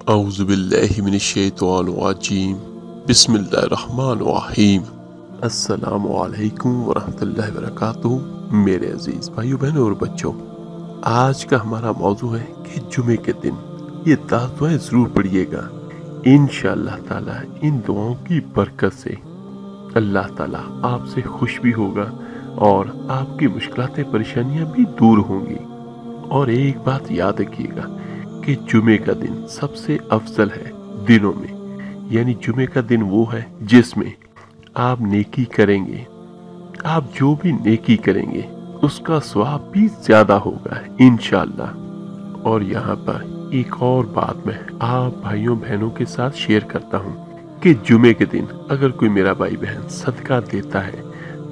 اعوذ باللہ من الشیطان الرجیم بسم اللہ الرحمن الرحیم۔ السلام علیکم ورحمۃ اللہ وبرکاتہ۔ میرے عزیز بھائیو بہنوں اور بچوں، آج کا ہمارا موضوع ہے کہ جمعے کے دن یہ 10 دعائیں ضرور پڑھیے گا۔ انشاءاللہ تعالیٰ ان دعاؤں کی برکت سے اللہ تعالیٰ آپ سے خوش بھی ہوگا اور آپ کی مشکلات پریشانیاں بھی دور ہوں گی۔ اور ایک بات یاد رکھیے گا کہ جمعے کا دن سب سے افضل ہے دنوں میں، یعنی جمعے کا دن وہ ہے جس میں آپ نیکی کریں گے۔ آپ جو بھی نیکی کریں گے اس کا ثواب بھی زیادہ ہوگا انشاءاللہ۔ اور یہاں پر ایک اور بات میں آپ بھائیوں بہنوں کے ساتھ شیئر کرتا ہوں کہ جمعے کے دن اگر کوئی میرا بھائی بہن صدقہ دیتا ہے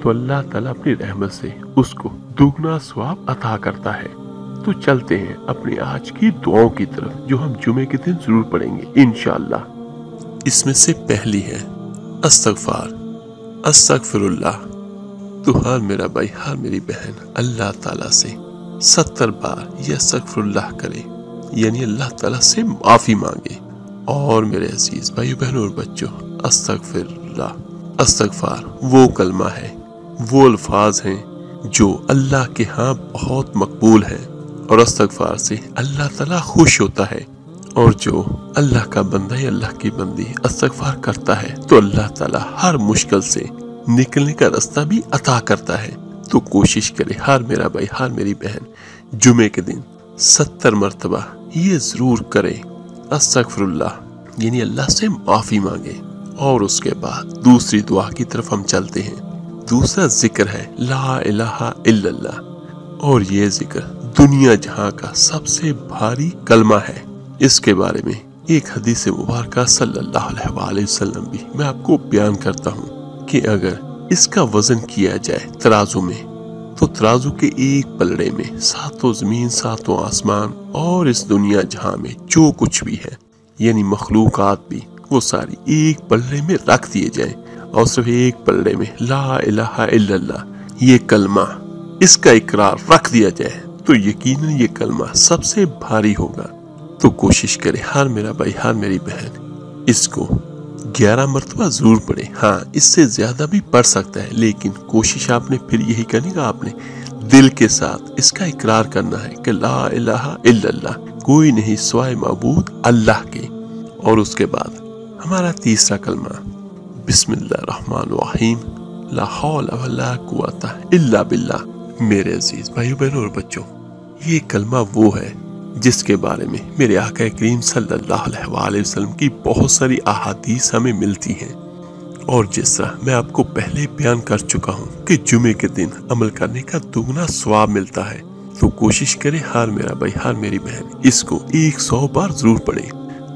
تو اللہ تعالیٰ اپنی رحمت سے اس کو دگنا ثواب عطا کرتا ہے۔ تو چلتے ہیں اپنی آج کی دعاؤں کی طرف جو ہم جمعے کے دن ضرور پڑھیں گے انشاءاللہ۔ اس میں سے پہلی ہے استغفر اللہ۔ تو ہر میرا بھائی ہر میری بہن اللہ تعالیٰ سے 70 بار یہ استغفر اللہ کرے، یعنی اللہ تعالیٰ سے معافی مانگے۔ اور میرے عزیز بھائیو بہنوں اور بچوں، استغفر اللہ، استغفار وہ کلمہ ہے، وہ الفاظ ہیں جو اللہ کے ہاں بہت مقبول ہیں، اور استغفار سے اللہ تعالیٰ خوش ہوتا ہے۔ اور جو اللہ کا بندہ یا اللہ کی بندی استغفار کرتا ہے تو اللہ تعالیٰ ہر مشکل سے نکلنے کا راستہ بھی عطا کرتا ہے۔ تو کوشش کرے ہر میرا بھائی ہر میری بہن جمعے کے دن 70 مرتبہ یہ ضرور کرے استغفر اللہ، یعنی اللہ سے معافی مانگے۔ اور اس کے بعد دوسری دعا کی طرف ہم چلتے ہیں۔ دوسرا ذکر ہے لا الہ الا اللہ، اور یہ ذکر دنیا جہاں کا سب سے بھاری کلمہ ہے۔ اس کے بارے میں ایک حدیث مبارکہ صلی اللہ علیہ وآلہ وسلم بھی میں آپ کو بیان کرتا ہوں کہ اگر اس کا وزن کیا جائے ترازو میں تو ترازو کے ایک پلڑے میں 7 زمین 7 آسمان اور اس دنیا جہاں میں جو کچھ بھی ہے یعنی مخلوقات بھی، وہ ساری ایک پلڑے میں رکھ دیے جائیں اور صرف ایک پلڑے میں لا الہ الا اللہ یہ کلمہ اس کا اقرار رکھ دیا جائے تو یقیناً یہ کلمہ سب سے بھاری ہوگا۔ تو کوشش کرے ہر میرا بھائی ہر میری بہن اس کو 11 مرتبہ ضرور پڑھے۔ ہاں اس سے زیادہ بھی پڑھ سکتا ہے، لیکن کوشش آپ نے پھر یہی کرنی کہ آپ نے دل کے ساتھ اس کا اقرار کرنا ہے کہ لا الہ الا اللہ کوئی نہیں سوائے معبود اللہ کے۔ اور اس کے بعد ہمارا تیسرا کلمہ بسم اللہ الرحمن الرحیم لا حول ولا قوت الا باللہ۔ میرے عزیز بھائیو بہنوں اور بچوں، یہ کلمہ وہ ہے جس کے بارے میں میرے آقا کریم صلی اللہ علیہ وآلہ وسلم کی بہت ساری احادیث ہمیں ملتی ہیں، اور جس طرح میں آپ کو پہلے بیان کر چکا ہوں کہ جمعے کے دن عمل کرنے کا دگنا ثواب ملتا ہے۔ تو کوشش کرے ہر میرا بھائی ہر میری بہن اس کو 100 بار ضرور پڑھے،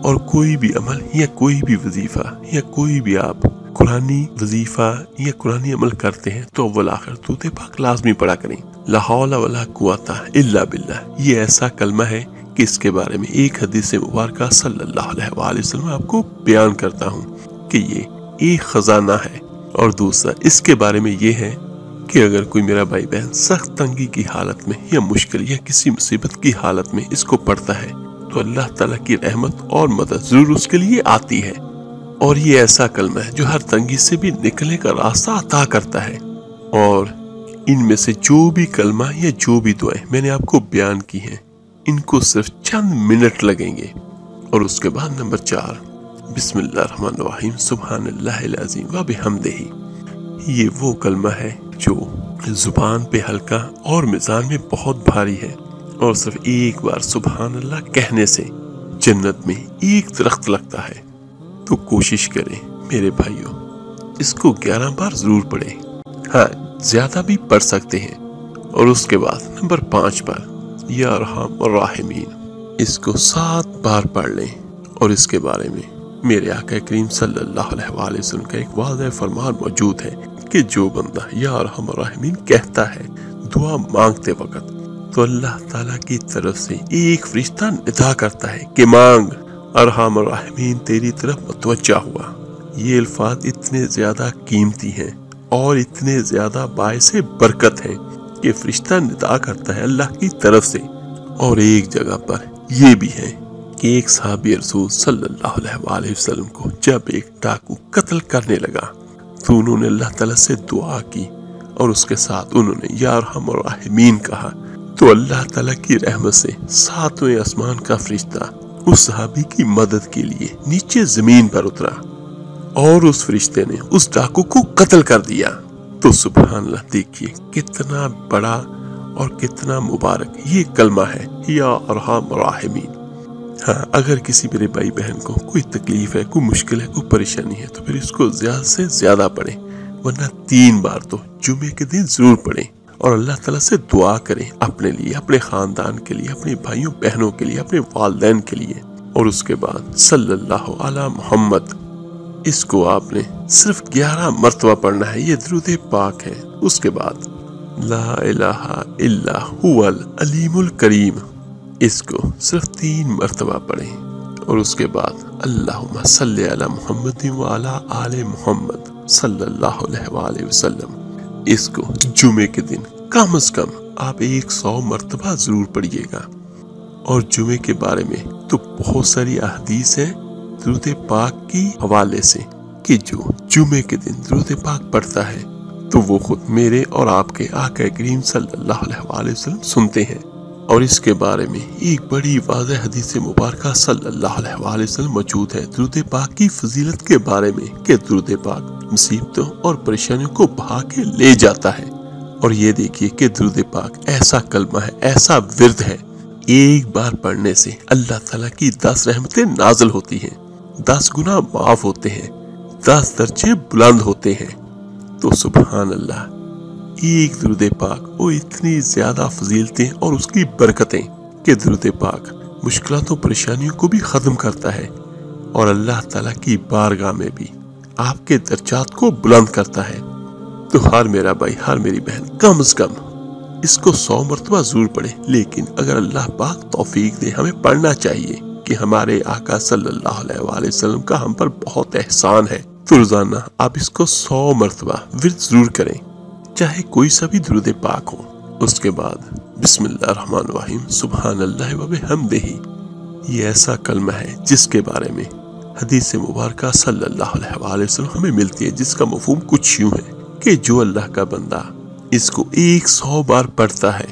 اور کوئی بھی عمل یا کوئی بھی وظیفہ یا کوئی بھی آپ قرآنی وظیفہ یا قرآنی عمل کرتے ہیں تو اول آخر درود پاک لازمی پڑھا کریں۔ لا حول ولا قوت الا باللہ یہ ایسا کلمہ ہے کہ اس کے بارے میں ایک حدیث مبارکہ صلی اللہ علیہ وآلہ وسلم آپ کو بیان کرتا ہوں کہ یہ ایک خزانہ ہے۔ اور دوسرا اس کے بارے میں یہ ہے کہ اگر کوئی میرا بھائی بہن سخت تنگی کی حالت میں یا مشکل یا کسی مصیبت کی حالت میں اس کو پڑھتا ہے تو اللہ تعالیٰ کی رحمت اور مدد ضرور اس کے لیے آتی ہے۔ اور یہ ایسا کلمہ ہے جو ہر تنگی سے بھی نکلنے کا راستہ عطا کرتا ہے۔ اور ان میں سے جو بھی کلمہ یا جو بھی دعائیں میں نے آپ کو بیان کی ہیں ان کو صرف چند منٹ لگیں گے۔ اور اس کے بعد نمبر 4 بسم اللہ الرحمن الرحیم سبحان اللہ العظیم و بحمدہ، یہ وہ کلمہ ہے جو زبان پہ ہلکا اور میزان میں بہت بھاری ہے، اور صرف ایک بار سبحان اللہ کہنے سے جنت میں ایک درخت لگتا ہے۔ تو کوشش کریں میرے بھائیوں اس کو 11 بار ضرور پڑھیں، ہاں زیادہ بھی پڑھ سکتے ہیں۔ اور اس کے بعد نمبر 5 پر یا ارحم الراحمین اس کو 7 بار پڑھ لیں۔ اور اس کے بارے میں میرے آقا کریم صلی اللہ علیہ وآلہ وسلم کا ایک واضح فرمان موجود ہے کہ جو بندہ یا ارحم الراحمین کہتا ہے دعا مانگتے وقت تو اللہ تعالیٰ کی طرف سے ایک فرشتہ ندا کرتا ہے کہ مانگ، ارحم الراحمین تیری طرف متوجہ ہوا۔ یہ الفاظ اتنے زیادہ قیمتی ہیں اور اتنے زیادہ باعث برکت ہیں کہ فرشتہ ندا کرتا ہے اللہ کی طرف سے۔ اور ایک جگہ پر یہ بھی ہے کہ ایک صحابی رسول صلی اللہ علیہ وآلہ وسلم کو جب ایک ڈاکو قتل کرنے لگا تو انہوں نے اللہ تعالیٰ سے دعا کی اور اس کے ساتھ انہوں نے یا ارحم الراحمین کہا، تو اللہ تعالیٰ کی رحمت سے ساتویں آسمان کا فرشتہ اس صحابی کی مدد کے لیے نیچے زمین پر اترا اور اس فرشتے نے اس ڈاکو کو قتل کر دیا۔ تو سبحان اللہ، دیکھیے کتنا بڑا اور کتنا مبارک یہ کلمہ ہے، یا ارحم الراحمین۔ ہاں، اگر کسی میرے بھائی بہن کو کوئی تکلیف ہے، کوئی مشکل ہے، کوئی پریشانی ہے، تو پھر اس کو زیادہ سے زیادہ پڑھیں، ورنہ 3 بار تو جمعے کے دن ضرور پڑھیں اور اللہ تعالیٰ سے دعا کریں اپنے لیے، اپنے خاندان کے لیے، اپنے بھائیوں بہنوں کے لیے، اپنے والدین کے لیے۔ اور اس کے بعد صلی اللہ علی محمد، اس کو آپ نے صرف 11 مرتبہ پڑھنا ہے، یہ درود پاک ہے۔ اس کے بعد لا الہ الا هو العلیم الکریم، اس کو صرف 3 مرتبہ پڑھیں۔ اور اس کے بعد اللہم صلی علی محمد وعلی آل محمد صلی اللہ علیہ وآلہ وسلم، اس کو جمعے کے دن کم از کم آپ 100 مرتبہ ضرور پڑھیے گا۔ اور جمعے کے بارے میں تو بہت ساری احادیث ہیں درود پاک کی حوالے سے کہ جو جمعے کے دن درود پاک پڑھتا ہے تو وہ خود میرے اور آپ کے آقا کریم صلی اللہ علیہ وآلہ وسلم سنتے ہیں۔ اور اس کے بارے میں ایک بڑی واضح حدیث مبارکہ صلی اللہ علیہ وآلہ وسلم موجود ہے درود پاک کی فضیلت کے بارے میں کہ درود پاک مصیبتوں اور پریشانیوں کو بہا کے لے جاتا ہے۔ اور یہ دیکھیے کہ درود پاک ایسا کلمہ ہے، ایسا ورد ہے، ایک بار پڑھنے سے اللہ تعالیٰ کی 10 رحمتیں نازل ہوتی ہیں، 10 گناہ معاف ہوتے ہیں، 10 درجے بلند ہوتے ہیں۔ تو سبحان اللہ، ایک درود پاک وہ اتنی زیادہ فضیلتیں اور اس کی برکتیں کہ درود پاک مشکلات و پریشانیوں کو بھی ختم کرتا ہے اور اللہ تعالیٰ کی بارگاہ میں بھی آپ کے درجات کو بلند کرتا ہے۔ تو ہر میرا بھائی، ہر میری بہن کم از کم اس کو 100 مرتبہ ضرور پڑھے، لیکن اگر اللہ پاک توفیق دے ہمیں پڑھنا چاہیے کہ ہمارے آقا صلی اللہ علیہ وآلہ وسلم کا ہم پر بہت احسان ہے، تو روزانہ آپ اس کو 100 مرتبہ ورد ضرور کریں، چاہے کوئی سا بھی درود پاک ہو۔ اس کے بعد بسم اللہ الرحمن الرحیم سبحان اللہ وبحمدہ، یہ ایسا کلمہ ہے جس کے بارے میں حدیث مبارکہ صلی اللہ علیہ وآلہ وسلم ہمیں ملتی ہے، جس کا مفہوم کچھ یوں ہے کہ جو اللہ کا بندہ اس کو 100 بار پڑھتا ہے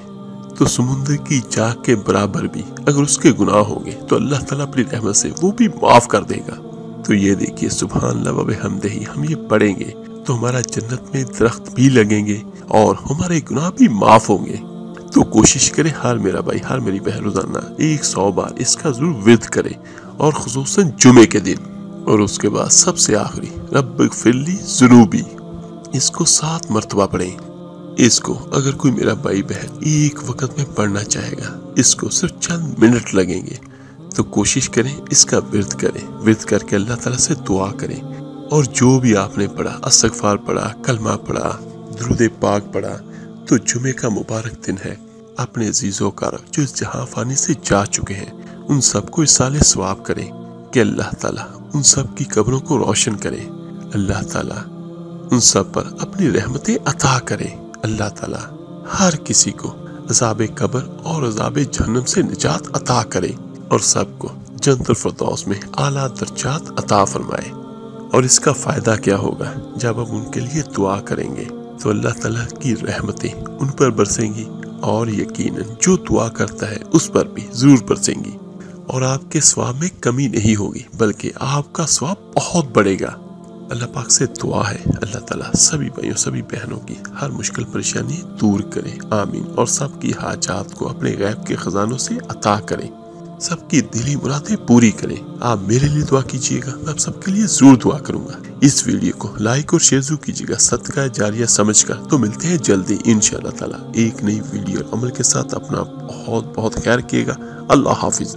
تو سمندر کی چاہ کے برابر بھی اگر اس کے گناہ ہوں گے تو اللہ تعالیٰ اپنی رحمت سے وہ بھی معاف کر دے گا۔ تو یہ دیکھیے سبحان اللہ وبحمدہ ہم یہ پڑھیں گے تو ہمارا جنت میں درخت بھی لگیں گے اور ہمارے گناہ بھی معاف ہوں گے۔ تو کوشش کرے ہر میرا بھائی، ہر میری بہن روزانہ 100 بار اس کا ضرور ورد کرے، اور خصوصاً جمعے کے دن۔ اور اس کے بعد سب سے آخری رب اغفر لی ذنوبی، اس کو 7 مرتبہ پڑھیں۔ اس کو اگر کوئی میرا بھائی بہن ایک وقت میں پڑھنا چاہے گا، اس کو صرف چند منٹ لگیں گے، تو کوشش کریں اس کا ورد کریں، ورد کر کے اللہ تعالیٰ سے دعا کریں۔ اور جو بھی آپ نے پڑھا، استغفار پڑھا، کلمہ پڑھا، درود پاک پڑھا، تو جمعے کا مبارک دن ہے، اپنے عزیزوں کا جو اس جہاں فانی سے جا چکے ہیں ان سب کو اصالِ ثواب کریں کہ اللہ تعالیٰ ان سب کی قبروں کو روشن کرے، اللہ تعالیٰ ان سب پر اپنی رحمتیں عطا کرے، اللہ تعالیٰ ہر کسی کو عذاب قبر اور عذاب جہنم سے نجات عطا کرے، اور سب کو جنت الفردوس میں اعلیٰ درجات عطا فرمائے۔ اور اس کا فائدہ کیا ہوگا؟ جب آپ ان کے لیے دعا کریں گے تو اللہ تعالیٰ کی رحمتیں ان پر برسیں گی، اور یقیناً جو دعا کرتا ہے اس پر بھی ضرور برسیں گی، اور آپ کے ثواب میں کمی نہیں ہوگی بلکہ آپ کا ثواب بہت بڑھے گا۔ اللہ پاک سے دعا ہے اللہ تعالیٰ سبھی بھائیوں سبھی بہنوں کی ہر مشکل پریشانی دور کرے، آمین، اور سب کی حاجات کو اپنے غیب کے خزانوں سے عطا کرے، سب کی دلی مرادیں پوری کریں۔ آپ میرے لیے دعا کیجیے گا، میں آپ سب کے لیے ضرور دعا کروں گا۔ اس ویڈیو کو لائک اور شیئر ضرور کیجیے گا صدقہ جاریہ سمجھ کر۔ تو ملتے ہیں جلدی انشاءاللہ تعالیٰ ایک نئی ویڈیو اور عمل کے ساتھ۔ اپنا بہت بہت خیال کیے گا۔ اللہ حافظ۔